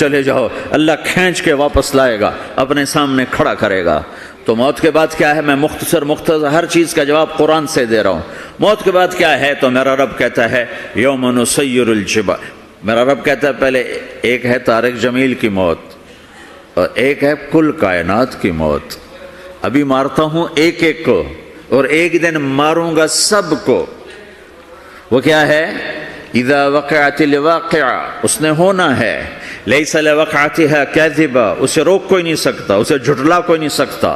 چلے جاؤ، اللہ کھینچ کے واپس لائے گا، اپنے سامنے کھڑا کرے گا۔ تو موت کے بعد کیا ہے؟ میں مختصر ہر چیز کا جواب قرآن سے دے رہا ہوں۔ موت کے بعد کیا ہے؟ تو میرا رب کہتا ہے یوم نسیر الجبال، میرا رب کہتا ہے پہلے ایک ہے طارق جمیل کی موت اور ایک ہے کل کائنات کی موت۔ ابھی مارتا ہوں ایک ایک کو اور ایک دن ماروں گا سب کو۔ وہ کیا ہے؟ اذا وقعت الواقعہ، اس نے ہونا ہے، لیس لوقعتها کاذبہ، اسے روک کوئی نہیں سکتا، اسے جھٹلا کوئی نہیں سکتا۔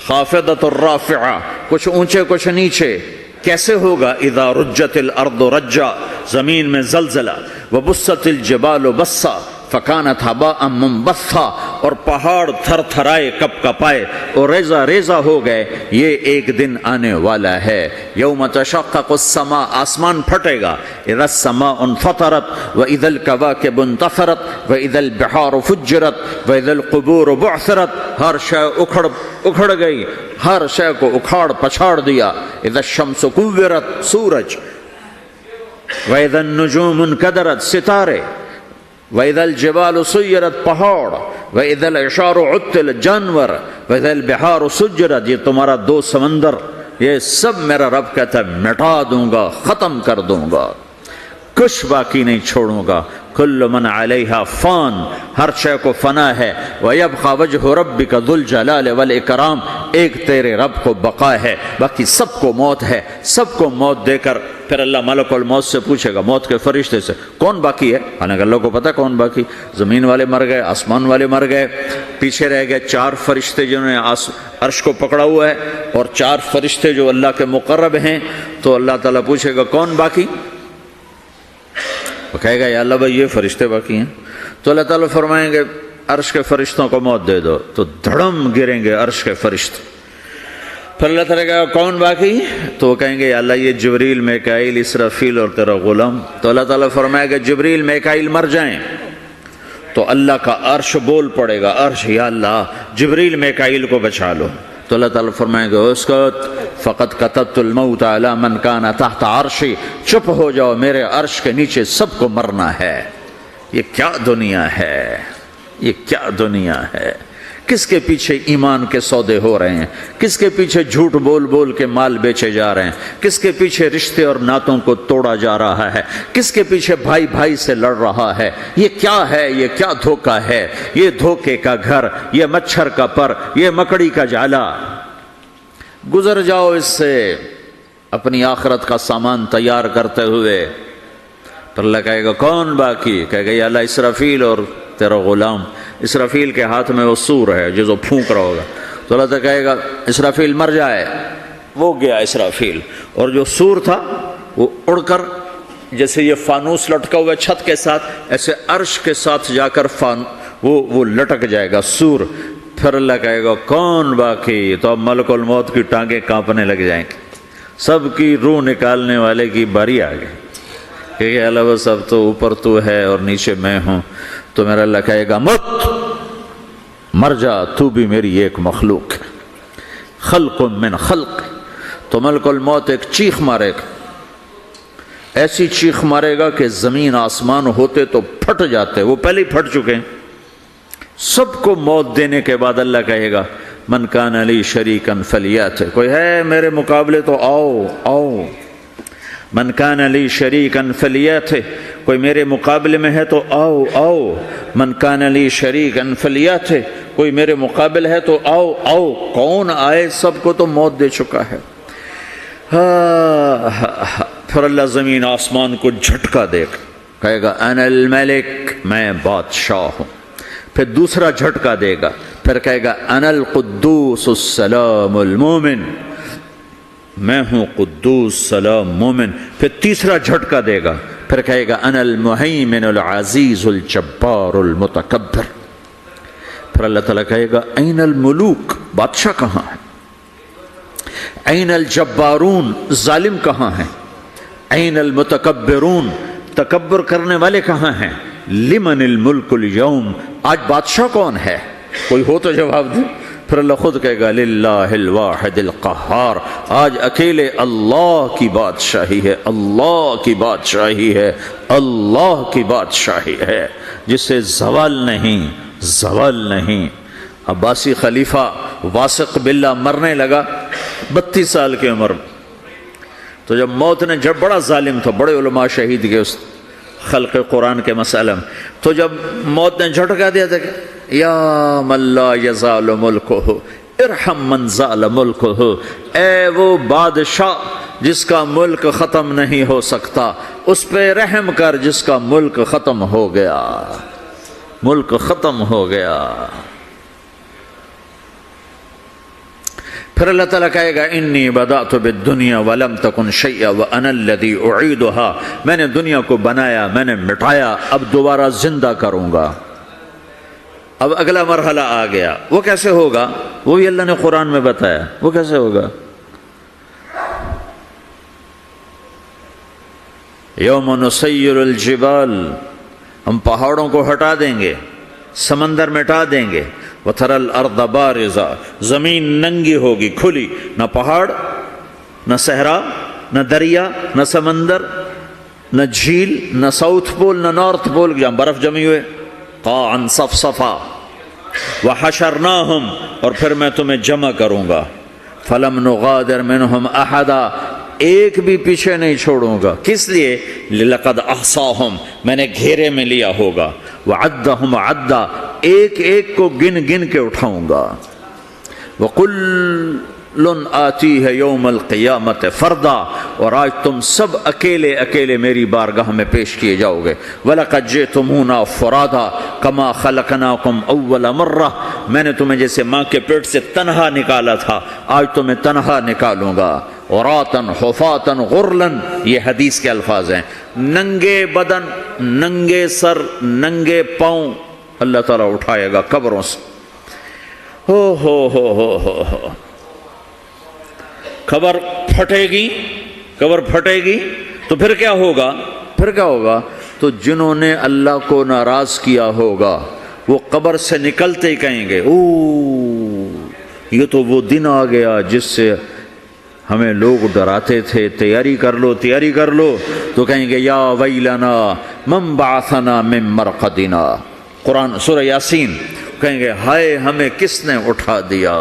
خافضۃ الرافعہ، کچھ اونچے کچھ نیچے۔ کیسے ہوگا؟ اذا رجت الارض رجا، زمین میں زلزلہ، وبست الجبال بسا فکانت ہباء منبثا، اور پہاڑ تھر تھرائے کپ کپائے اور ریزہ ریزہ ہو گئے۔ یہ ایک دن آنے والا ہے، یوم تشقق السماء، آسمان پھٹے گا، اذا السماء انفطرت واذا الکواکب انتثرت واذا البحار فجرت واذا القبور بعثرت، ہر شے اکھڑ گئی، ہر شے کو اکھاڑ پچھاڑ دیا۔ اذا الشمس کورت، سورج، واذا النجوم انکدرت، ستارے، وَإِذَا الْجِبَالُ سُيِّرَتْ، پہاڑ، وَإِذَا الْعِشَارُ عُطِّلَتْ، جانور، وَإِذَا الْبِحَارُ سُجِّرَتْ، یہ تمہارا دو سمندر، یہ سب میرا رب کہتا ہے مٹا دوں گا، ختم کر دوں گا، کچھ باقی نہیں چھوڑوں گا۔ کل من علیہا فان، ہر شے کو فنا ہے۔ وَيَبْقَى وَجْهُ رَبِّكَ ذُو الْجَلَالِ وَالْإِكْرَامِ، ایک تیرے رب کو بقا ہے، باقی سب کو موت ہے۔ سب کو موت دے کر پھر اللہ ملک الموت سے پوچھے گا، موت کے فرشتے سے، کون باقی ہے؟ حالانکہ اللہ کو پتہ کون باقی، زمین والے مر گئے، آسمان والے مر گئے، پیچھے رہ گئے چار فرشتے جنہوں نے عرش کو پکڑا ہوا ہے اور چار فرشتے جو اللہ کے مقرب ہیں۔ تو اللہ تعالیٰ پوچھے گا کون باقی؟ وہ کہے گا یا اللہ بھائی یہ فرشتے باقی ہیں۔ تو اللہ تعالیٰ فرمائیں گے عرش کے فرشتوں کو موت دے دو، تو دھڑم گریں گے عرش کے فرشتے۔ پھر اللہ تعالیٰ کہے گا کون باقی؟ تو وہ کہیں گے یا اللہ یہ جبریل، میکائیل، اسرافیل اور تیرا غلام۔ تو اللہ تعالیٰ فرمائے گا جبریل، میکائیل مر جائیں، تو اللہ کا عرش بول پڑے گا، عرش یا اللہ جبریل میکائیل کو بچا لو۔ تو اللہ تعالیٰ فرمائیں گے اسکت فقط کتبت الموت علی من کان تحت عرشی، چپ ہو جاؤ، میرے عرش کے نیچے سب کو مرنا ہے۔ یہ کیا دنیا ہے، یہ کیا دنیا ہے؟ کس کے پیچھے ایمان کے سودے ہو رہے ہیں؟ کس کے پیچھے جھوٹ بول بول کے مال بیچے جا رہے ہیں؟ کس کے پیچھے رشتے اور ناتوں کو توڑا جا رہا ہے؟ کس کے پیچھے بھائی بھائی سے لڑ رہا ہے؟ یہ کیا ہے؟ یہ کیا دھوکہ ہے؟ یہ دھوکے کا گھر، یہ مچھر کا پر، یہ مکڑی کا جالا۔ گزر جاؤ اس سے اپنی آخرت کا سامان تیار کرتے ہوئے۔ پھر اللہ کہے گا کون باقی؟ کہے گا یا اللہ اسرافیل اور تیرا غلام۔ اسرافیل کے ہاتھ میں وہ سور ہے جو پھونک رہا ہوگا۔ تو اللہ تعالیٰ کہے گا اسرافیل مر جائے، وہ گیا اسرافیل، اور جو سور تھا وہ اڑ کر جیسے یہ فانوس لٹکا ہوا چھت کے ساتھ، ایسے عرش کے ساتھ جا کر وہ لٹک جائے گا سور۔ پھر اللہ کہے گا کون باقی؟ تو اب ملک الموت کی ٹانگیں کانپنے لگ جائیں گی، سب کی روح نکالنے والے کی باری آ گئی کہ اللہ بس اب تو اوپر تو ہے اور نیچے میں ہوں۔ تو میرا اللہ کہے گا مت، مر جا، تو بھی میری ایک مخلوق ہے، خلق من خلق۔ تو ملک الموت ایک چیخ مارے گا، ایسی چیخ مارے گا کہ زمین آسمان ہوتے تو پھٹ جاتے، وہ پہلے ہی پھٹ چکے ہیں۔ سب کو موت دینے کے بعد اللہ کہے گا من کان لی شریکا فلیات، کوئی ہے میرے مقابلے تو آؤ آؤ۔ من کان لی شریکا فلیات، کوئی میرے مقابلے میں ہے تو آؤ آؤ۔ من کان لی شریکا فلیات، کوئی میرے مقابل ہے تو آؤ آؤ۔ کون آئے؟ سب کو تو موت دے چکا ہے۔ پھر اللہ زمین آسمان کو جھٹکا دے گا، کہے گا انا الملک، میں بادشاہ ہوں۔ پھر دوسرا جھٹکا دے گا، پھر کہے گا انا القدوس السلام المومن، میں ہوں قدوس سلام مومن۔ پھر تیسرا جھٹکا دے گا، پھر کہے گا انا المہیمن العزیز الجبار المتکبر۔ پھر اللہ تعالیٰ کہے گا این الملوک، بادشاہ کہاں ہے؟ این الجبارون، ظالم کہاں ہیں؟ این المتکبرون، تکبر کرنے والے کہاں ہیں؟ لمن الملک اليوم، آج بادشاہ کون ہے؟ کوئی ہو تو جواب دے۔ پھر اللہ خود کہے گا للہ الواحد القہار، آج اکیلے اللہ کی بادشاہی ہے، اللہ کی بادشاہی ہے، اللہ کی بادشاہی ہے جس سے زوال نہیں، زوال نہیں۔ عباسی خلیفہ واسق باللہ مرنے لگا 32 سال کی عمر میں، تو جب موت نے، جب بڑا ظالم تھا، بڑے علماء شہید گئے اس خلق قرآن کے مسئلہ میں، تو جب موت نے جھٹکا دیا تھا کہ یا من لا یزال ملکہ ارحم من زال ملکہ، اے وہ بادشاہ جس کا ملک ختم نہیں ہو سکتا، اس پہ رحم کر جس کا ملک ختم ہو گیا، ملک ختم ہو گیا۔ پھر اللہ تعالیٰ کہے گا انی بدأت بالدنیا ولم تکن شیئا وانا الذی اعیدها، میں نے دنیا کو بنایا، میں نے مٹایا، اب دوبارہ زندہ کروں گا۔ اب اگلا مرحلہ آ گیا، وہ کیسے ہوگا؟ وہ بھی اللہ نے قرآن میں بتایا، وہ کیسے ہوگا؟ یوم نسیر الجبال، ہم پہاڑوں کو ہٹا دیں گے، سمندر مٹا دیں گے، وَتَرَى الْأَرْضَ بَارِزَةً، زمین ننگی ہوگی، کھلی، نہ پہاڑ، نہ صحرا، نہ دریا، نہ سمندر، نہ جھیل، نہ ساؤتھ پول، نہ نارتھ پول، جہاں برف جمی ہوئے، قاعًا صفصفا، وحشرناہم، اور پھر میں تمہیں جمع کروں گا، فلم نغادر منہم احدا، ایک بھی پیچھے نہیں چھوڑوں گا، کس لیے؟ لقد احصاہم، میں نے گھیرے میں لیا ہوگا، وعدہم عدا، ایک ایک کو گن گن کے اٹھاؤں گا، وَقُلٌّ آتِيهَ يَوْمَ الْقِيَامَةِ فَرْدًا، اور آج تم سب اکیلے اکیلے میری بارگاہ میں پیش کیے جاؤ گے، وَلَقَدْ جِئْتُمُونَا فُرَادًا كَمَا خَلَقْنَاكُمْ أَوَّلَ مَرَّةٍ، میں نے تمہیں جیسے ماں کے پیٹ سے تنہا نکالا تھا، آج تمہیں تنہا نکالوں گا، عُرَاةً حُفَاةً غُرْلًا، یہ حدیث کے الفاظ ہیں، ننگے بدن، ننگے سر، ننگے پاؤں اللہ تعالیٰ اٹھائے گا قبروں سے، ہو قبر پھٹے گی، قبر پھٹے گی تو پھر کیا ہوگا؟ پھر کیا ہوگا؟ تو جنہوں نے اللہ کو ناراض کیا ہوگا وہ قبر سے نکلتے ہی کہیں گے یہ تو وہ دن آ گیا جس سے ہمیں لوگ ڈراتے تھے، تیاری کر لو، تیاری کر لو، تو کہیں گے یا ویلنا من بعثنا من مرقدنا، قرآن سورہ یاسین، کہیں گے ہائے ہمیں کس نے اٹھا دیا،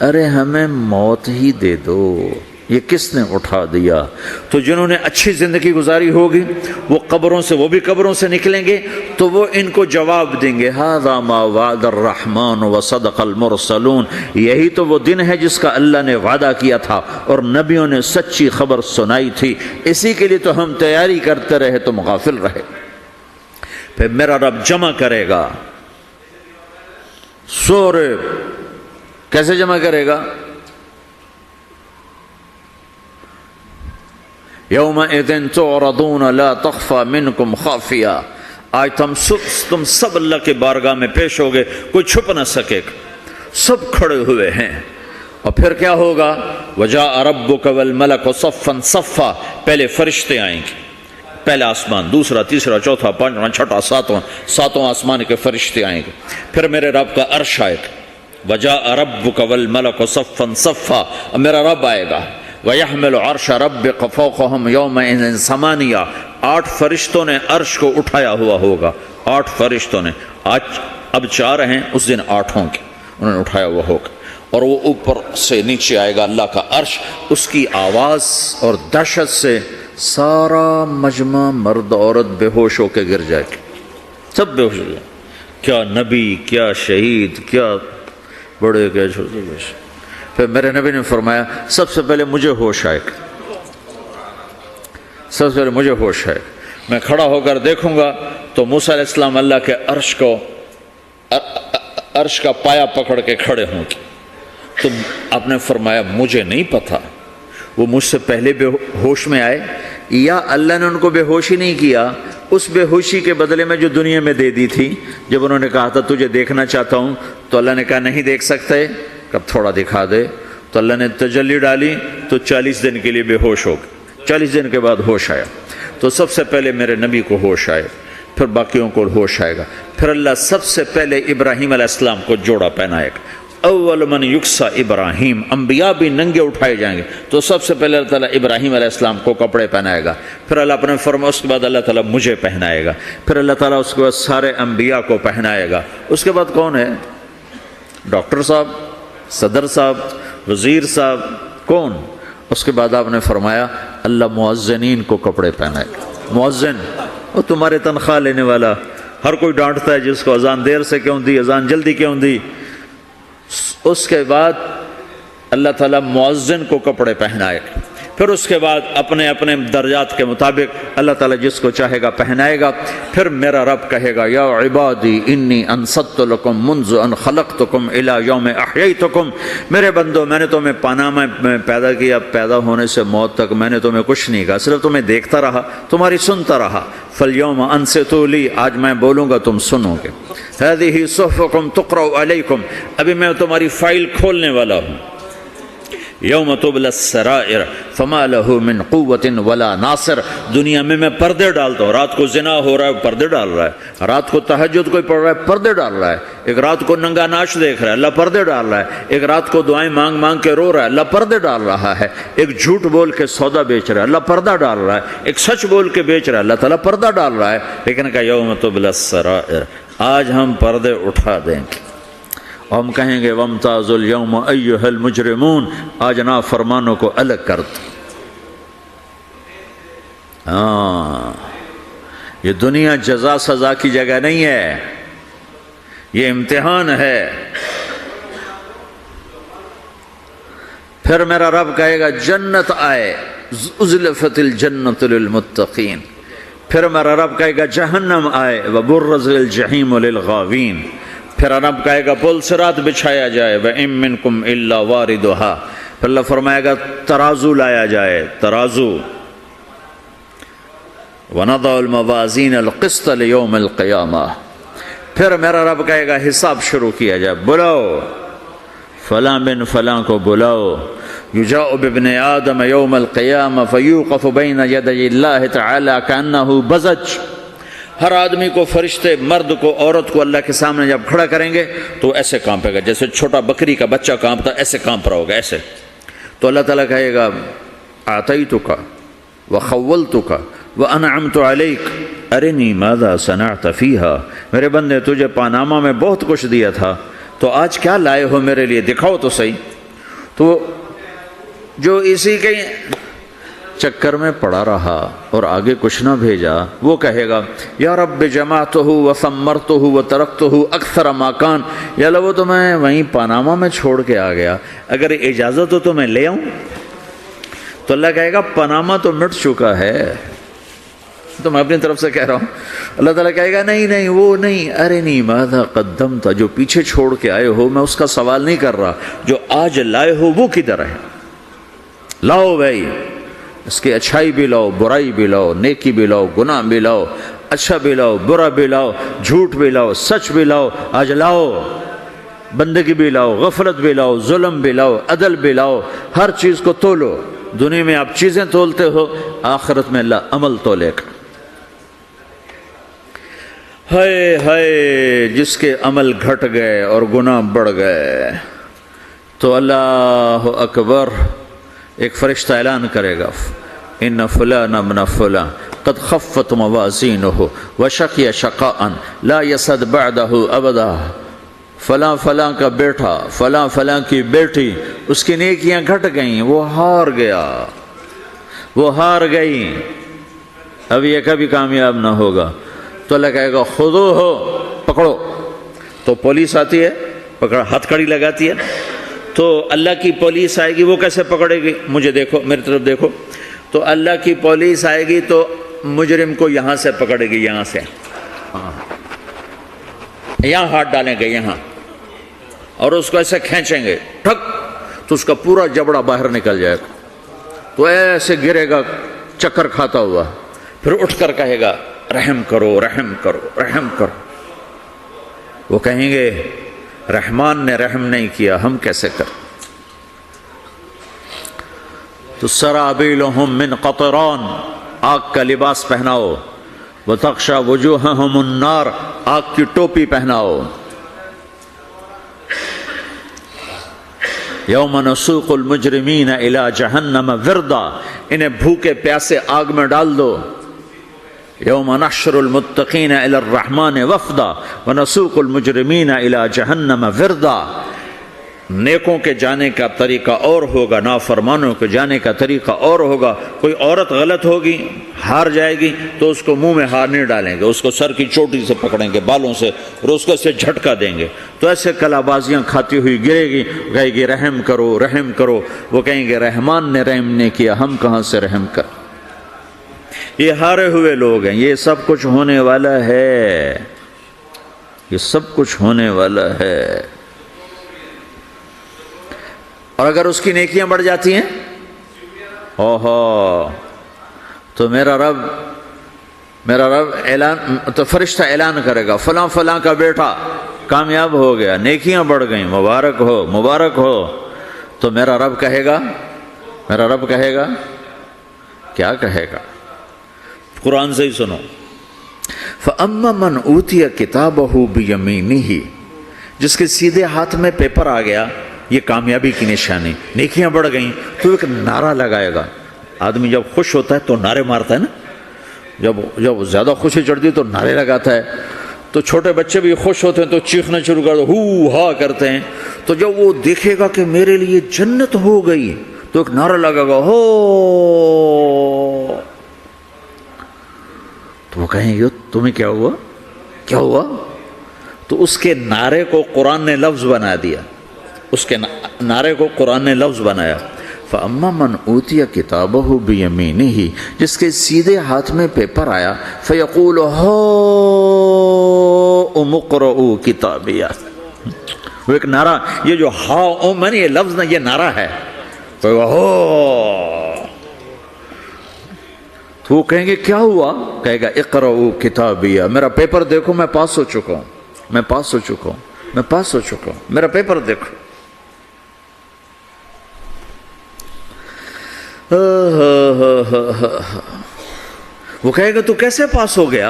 ارے ہمیں موت ہی دے دو، یہ کس نے اٹھا دیا؟ تو جنہوں نے اچھی زندگی گزاری ہوگی وہ قبروں سے، وہ بھی قبروں سے نکلیں گے تو وہ ان کو جواب دیں گے ھذا ما وعد الرحمن وصدق المرسلون، یہی تو وہ دن ہے جس کا اللہ نے وعدہ کیا تھا اور نبیوں نے سچی خبر سنائی تھی، اسی کے لیے تو ہم تیاری کرتے رہے، تم غافل رہے۔ پھر میرا رب جمع کرے گا سورے، کیسے جمع کرے گا؟ یومئذ تعرضون لا تخفى منکم خافیہ، آج تم سب اللہ کے بارگاہ میں پیش ہوگے، کوئی چھپ نہ سکے گا، سب کھڑے ہوئے ہیں، اور پھر کیا ہوگا؟ وجاء ربک والملک صفا صفا، پہلے فرشتے آئیں گے، پہلا آسمان، دوسرا، تیسرا، چوتھا، پانچواں، چھٹا، ساتواں آسمان کے فرشتے آئیں گے، پھر میرے رب کا عرش آئے گا، وجاء ربک والملک صفا صفا، میرا رب آئے گا، وَيَحْمِلُ عَرْشَ رَبِّكَ فَوْقَهُمْ يَوْمَئِذٍ ثَمَانِيَةٌ، 8 فرشتوں نے عرش کو اٹھایا ہوا ہوگا، 8 فرشتوں نے، آج اب 4 ہیں، اس دن 8 ہوں گے، انہوں نے اٹھایا ہوا ہوگا، اور وہ اوپر سے نیچے آئے گا اللہ کا عرش، اس کی آواز اور دہشت سے سارا مجمع مرد عورت بے ہوش ہو کے گر جائے گا، سب بے ہوش ہو جائے، کیا نبی، کیا شہید، کیا بڑے، کیا چھوٹے۔ پھر میرے نبی نے فرمایا سب سے پہلے مجھے ہوش آئے گا، سب سے پہلے مجھے ہوش آئے گا، میں کھڑا ہو کر دیکھوں گا تو موسیٰ علیہ السلام اللہ کے عرش کا پایا پکڑ کے کھڑے ہوں گے، تو آپ نے فرمایا مجھے نہیں پتا وہ مجھ سے پہلے بے ہوش میں آئے یا اللہ نے ان کو بے ہوشی نہیں کیا، اس بے ہوشی کے بدلے میں جو دنیا میں دے دی تھی، جب انہوں نے کہا تھا تجھے دیکھنا چاہتا ہوں تو اللہ نے کہا نہیں دیکھ سکتے، کب تھوڑا دکھا دے، تو اللہ نے تجلی ڈالی تو 40 دن کے لیے بے ہوش ہو گئے، 40 دن کے بعد ہوش آیا، تو سب سے پہلے میرے نبی کو ہوش آئے، پھر باقیوں کو ہوش آئے گا، پھر اللہ سب سے پہلے ابراہیم علیہ السلام کو جوڑا پہنائے گا، اول من یکسا ابراہیم، انبیاء بھی ننگے اٹھائے جائیں گے. تو سب سے پہلے اللہ تعالیٰ ابراہیم علیہ السلام کو کپڑے پہنائے گا، پھر اللہ اپنے فرما اس کے بعد اللہ تعالیٰ مجھے پہنائے گا، پھر اللہ تعالیٰ اس کے بعد سارے انبیاء کو پہنائے گا. اس کے بعد کون ہے؟ ڈاکٹر صاحب، صدر صاحب، وزیر صاحب، کون؟ اس کے بعد آپ نے فرمایا اللہ مؤذنین کو کپڑے پہنائے گا. مؤذن وہ تمہارے تنخواہ لینے والا، ہر کوئی ڈانٹتا ہے جس کو اذان دیر سے کیوں دی، اذان جلدی کیوں دی. اس کے بعد اللہ تعالیٰ مؤذن کو کپڑے پہنائے گا، پھر اس کے بعد اپنے اپنے درجات کے مطابق اللہ تعالیٰ جس کو چاہے گا پہنائے گا. پھر میرا رب کہے گا یا عبادی انی انصت لکم منذ ان خلقتکم الی یوم احییتکم، میرے بندو میں نے تمہیں پاناما میں پیدا کیا، پیدا ہونے سے موت تک میں نے تمہیں کچھ نہیں کہا، صرف تمہیں دیکھتا رہا، تمہاری سنتا رہا. فالیوم انصتوا لی، آج میں بولوں گا تم سنو گے. ہذہ صحفکم تقرأ علیکم، ابھی میں تمہاری فائل کھولنے والا ہوں. یوم تبلی السرائر فما لہ من قوت ولا ناصر، دنیا میں پردے ڈالتا ہوں. رات کو زنا ہو رہا ہے پردے ڈال رہا ہے، رات کو تہجد کوئی پڑھ رہا ہے پردے ڈال رہا ہے، ایک رات کو ننگا ناچ دیکھ رہا ہے اللہ پردے ڈال رہا ہے، ایک رات کو دعائیں مانگ مانگ کے رو رہا ہے اللہ پردے ڈال رہا ہے، ایک جھوٹ بول کے سودا بیچ رہا ہے اللہ پردہ ڈال رہا ہے، ایک سچ بول کے بیچ رہا ہے اللہ تعالیٰ پردہ ڈال رہا ہے. لیکن کہ یوم تبلی السرائر، آج ہم پردے اٹھا دیں گے، ہم کہیں گے وامتازوا اليوم ایھا المجرمون، آج نافرمانوں کو الگ کر دو. ہاں، یہ دنیا جزا سزا کی جگہ نہیں ہے، یہ امتحان ہے. پھر میرا رب کہے گا جنت آئے، ازلفت الجنت للمتقین. پھر میرا رب کہے گا جہنم آئے، وبرزت الجحیم للغاوین. پھر رب کہے گا پل صراط بچھایا جائے، وَإِن مِّنكُمْ إِلَّا وَارِدُهَا. پھر اللہ فرمائے گا ترازو لایا جائے، ترازو. وَنَضَعُ الْمَوَازِينَ الْقِسْطَ لِيَوْمِ الْقِيَامَةِ. پھر میرا رب کہے گا حساب شروع کیا جائے، بلاؤ فلاں بن فلاں کو بلاؤ. یجاء بابن آدم یوم القیامہ فیوقف بین یدی اللہ تعالی کأنہ بزج. ہر آدمی کو، فرشتے، مرد کو، عورت کو اللہ کے سامنے جب کھڑا کریں گے تو ایسے کانپے گا جیسے چھوٹا بکری کا بچہ کانپتا، ایسے کانپ رہا ہوگا ایسے. تو اللہ تعالیٰ کہے گا اعطیتک وخولتک وانعمت علیک ارنی ماذا صنعت فیہا. میرے بندے تجھے پاناما میں بہت کچھ دیا تھا، تو آج کیا لائے ہو میرے لیے، دکھاؤ تو صحیح. تو جو اسی کے چکر میں پڑا رہا اور آگے کچھ نہ بھیجا، وہ کہے گا یا رب جمعتہ وثمرتہ وترکتہ اکثر ما کان. یا اللہ وہ تو میں وہیں پاناما میں چھوڑ کے آ گیا، اگر اجازت ہو تو میں لے آؤں. تو اللہ کہے گا پاناما تو مٹ چکا ہے، تو میں اپنی طرف سے کہہ رہا ہوں. اللہ تعالیٰ کہے گا نہیں نہیں وہ نہیں، ارنی ماذا قدمت، جو پیچھے چھوڑ کے آئے ہو میں اس کا سوال نہیں کر رہا، جو آج لائے ہو وہ کدھر ہے. لاؤ بھائی، اس کی اچھائی بھی لاؤ، برائی بھی لاؤ، نیکی بھی لاؤ، گناہ بھی لاؤ، اچھا بھی لاؤ، برا بھی لاؤ، جھوٹ بھی لاؤ، سچ بھی لاؤ. آج لاؤ، بندگی بھی لاؤ، غفلت بھی لاؤ، ظلم بھی لاؤ، عدل بھی لاؤ، ہر چیز کو تولو. دنیا میں آپ چیزیں تولتے ہو، آخرت میں اللہ عمل تولے گا. ہائے ہائے جس کے عمل گھٹ گئے اور گناہ بڑھ گئے، تو اللہ اکبر، ایک فرشتہ اعلان کرے گا ان فلان ابن فلان قد خفت موازینہ وشقی شقاء لا یسد بعدہ ابدا. فلاں فلاں کا بیٹا، فلاں فلاں کی بیٹی، اس کی نیکیاں گھٹ گئیں، وہ ہار گیا، وہ ہار گئی، اب یہ کبھی کامیاب نہ ہوگا. تو اللہ کہے گا خودو ہو، پکڑو. تو پولیس آتی ہے، پکڑ ہتھ کڑی لگاتی ہے. تو اللہ کی پولیس آئے گی، وہ کیسے پکڑے گی؟ مجھے دیکھو، میری طرف دیکھو. تو اللہ کی پولیس آئے گی تو مجرم کو یہاں سے پکڑے گی، یہاں سے، یہاں ہاتھ ڈالیں گے یہاں، اور اس کو ایسے کھینچیں گے ٹھک، تو اس کا پورا جبڑا باہر نکل جائے گا. تو ایسے گرے گا چکر کھاتا ہوا، پھر اٹھ کر کہے گا رحم کرو رحم کرو رحم کرو. وہ کہیں گے رحمان نے رحم نہیں کیا، ہم کیسے کر. تو سرابیلہم من قطران، آگ کا لباس پہناؤ. وتغشا وجوہہم النار، آگ کی ٹوپی پہناؤ. یوم نسوق المجرمین الی جہنم وردا، انہیں بھوکے پیاسے آگ میں ڈال دو. یوم نحشر المتقین الی الرحمن وفدا ونسوق المجرمین الی جہنم وردا. نیکوں کے جانے کا طریقہ اور ہوگا، نافرمانوں کے جانے کا طریقہ اور ہوگا. کوئی عورت غلط ہوگی، ہار جائے گی تو اس کو منہ میں ہار نہیں ڈالیں گے، اس کو سر کی چوٹی سے پکڑیں گے، بالوں سے، اور اس کو سے جھٹکا دیں گے. تو ایسے کلا بازیاں کھاتی ہوئی گرے گی، کہے گی رحم کرو رحم کرو. وہ کہیں گے رحمان نے رحم نہیں کیا، ہم کہاں سے رحم کر. یہ ہارے ہوئے لوگ ہیں. یہ سب کچھ ہونے والا ہے، یہ سب کچھ ہونے والا ہے. اور اگر اس کی نیکیاں بڑھ جاتی ہیں اوہو، تو میرا رب اعلان، تو فرشتہ اعلان کرے گا فلاں فلاں کا بیٹا کامیاب ہو گیا، نیکیاں بڑھ گئیں، مبارک ہو مبارک ہو. تو میرا رب کہے گا کیا کہے گا؟ قرآن سے ہی سنو. فَأَمَّا مَنْ أُوتِيَ كِتَابَهُ بِيَمِينِهِ، جس کے سیدھے ہاتھ میں پیپر آ گیا، یہ کامیابی کی نشانی، نیکیاں بڑھ گئیں. تو ایک نعرہ لگائے گا. آدمی جب خوش ہوتا ہے تو نعرے مارتا ہے نا، جب زیادہ خوشی چڑھتی ہے تو نعرے لگاتا ہے. تو چھوٹے بچے بھی خوش ہوتے ہیں تو چیخنا شروع کر دو، ہو ہا کرتے ہیں. تو جب وہ دیکھے گا کہ میرے لیے جنت ہو گئی تو ایک نعرہ لگے گا ہو. تو وہ کہیں گے تمہیں کیا ہوا؟ تو اس کے نعرے کو قرآن نے لفظ بنا دیا، اس کے نعرے کو قرآن نے لفظ بنایا. فَأَمَّا مَنْ أُوتِيَ كِتَابَهُ بِيَمِينِهِ، جس کے سیدھے ہاتھ میں پیپر آیا، فَيَقُولُ هَاؤْمُ اقْرَءُوا كِتَابِيَهْ. وہ ایک نعرہ، یہ جو ہاؤم ہے نا، یہ لفظ نہ، یہ نعرہ ہے. تو وہ کہیں گے کیا ہوا؟ کہے گا اقرؤوا کتابیہ، میرا پیپر دیکھو، میں پاس ہو چکا ہوں، میرا پیپر دیکھو. وہ کہے گا تو کیسے پاس ہو گیا؟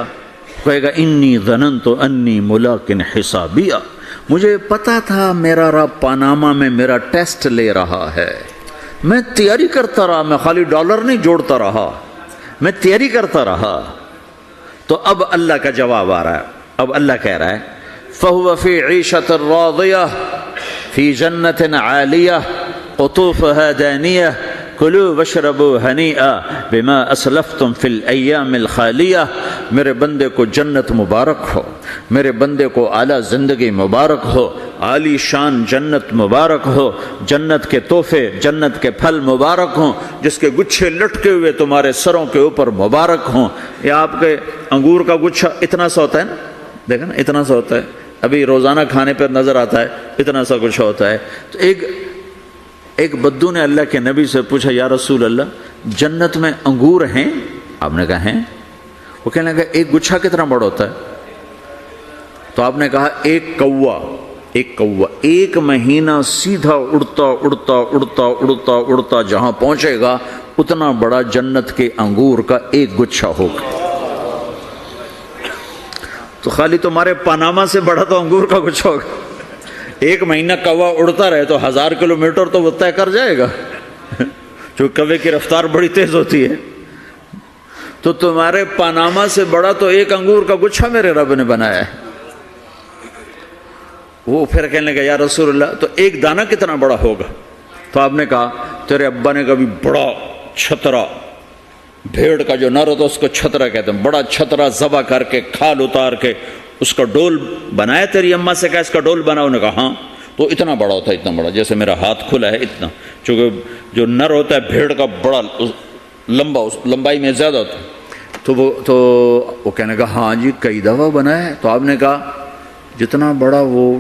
کہے گا انی ظننت انی ملاق حسابیہ، مجھے پتا تھا میرا رب پاناما میں میرا ٹیسٹ لے رہا ہے. میں تیاری کرتا رہا، میں خالی ڈالر نہیں جوڑتا رہا، میں تیاری کرتا رہا. تو اب اللہ کا جواب آ رہا ہے. اب اللہ کہہ رہا ہے فَهُوَ فِي عِيشَةٍ رَاضِيَةٍ فِي جَنَّةٍ عَالِيَةٍ قُطُوفُهَا دَانِيَةٌ كُلُوا وَاشْرَبُوا هَنِيئًا بِمَا أَسْلَفْتُمْ فِي الْأَيَّامِ الْخَالِيَةِ. میرے بندے کو جنت مبارک ہو، میرے بندے کو اعلیٰ زندگی مبارک ہو، عالی شان جنت مبارک ہو، جنت کے تحفے، جنت کے پھل مبارک ہوں، جس کے گچھے لٹکے ہوئے تمہارے سروں کے اوپر مبارک ہوں. یہ آپ کے انگور کا گچھا اتنا سا ہوتا ہے نا، دیکھیں نا اتنا سا ہوتا ہے، ابھی روزانہ کھانے پر نظر آتا ہے، اتنا سا کچھ ہوتا ہے. تو ایک بدو نے اللہ کے نبی سے پوچھا یا رسول اللہ جنت میں انگور ہیں؟ آپ نے کہا ہیں. وہ کہنے لگا ایک گچھا کتنا بڑا ہوتا ہے؟ تو آپ نے کہا ایک کوا ایک مہینہ سیدھا اڑتا جہاں پہنچے گا اتنا بڑا جنت کے انگور کا ایک گچھا ہوگا. تو خالی تمہارے پاناما سے بڑا تو انگور کا گچھا ہوگا. ایک مہینہ کوا اڑتا رہے تو 1000 کلومیٹر تو وہ طے کر جائے گا، جو کوے کی رفتار بڑی تیز ہوتی ہے. تو تمہارے پاناما سے بڑا تو ایک انگور کا گچھا میرے رب نے بنایا ہے. وہ پھر کہنے لگا یا رسول اللہ تو ایک دانہ کتنا بڑا ہوگا؟ تو آپ نے کہا تیرے ابا نے کبھی بڑا چھترا، بھیڑ کا جو نر ہوتا اس کو چھترا کہتے ہیں، بڑا چھترا ذبح کر کے کھال اتار کے اس کا ڈول بنایا؟ تیری اماں سے کہا اس کا ڈول بناؤ؟ نے کہا ہاں. تو اتنا بڑا ہوتا ہے، اتنا بڑا جیسے میرا ہاتھ کھلا ہے اتنا، چونکہ جو نر ہوتا ہے بھیڑ کا بڑا لمبا، اس لمبائی میں زیادہ ہوتا ہے. تو وہ کہنے کا ہاں جی کئی دفعہ بنایا ہے. تو آپ نے کہا جتنا بڑا وہ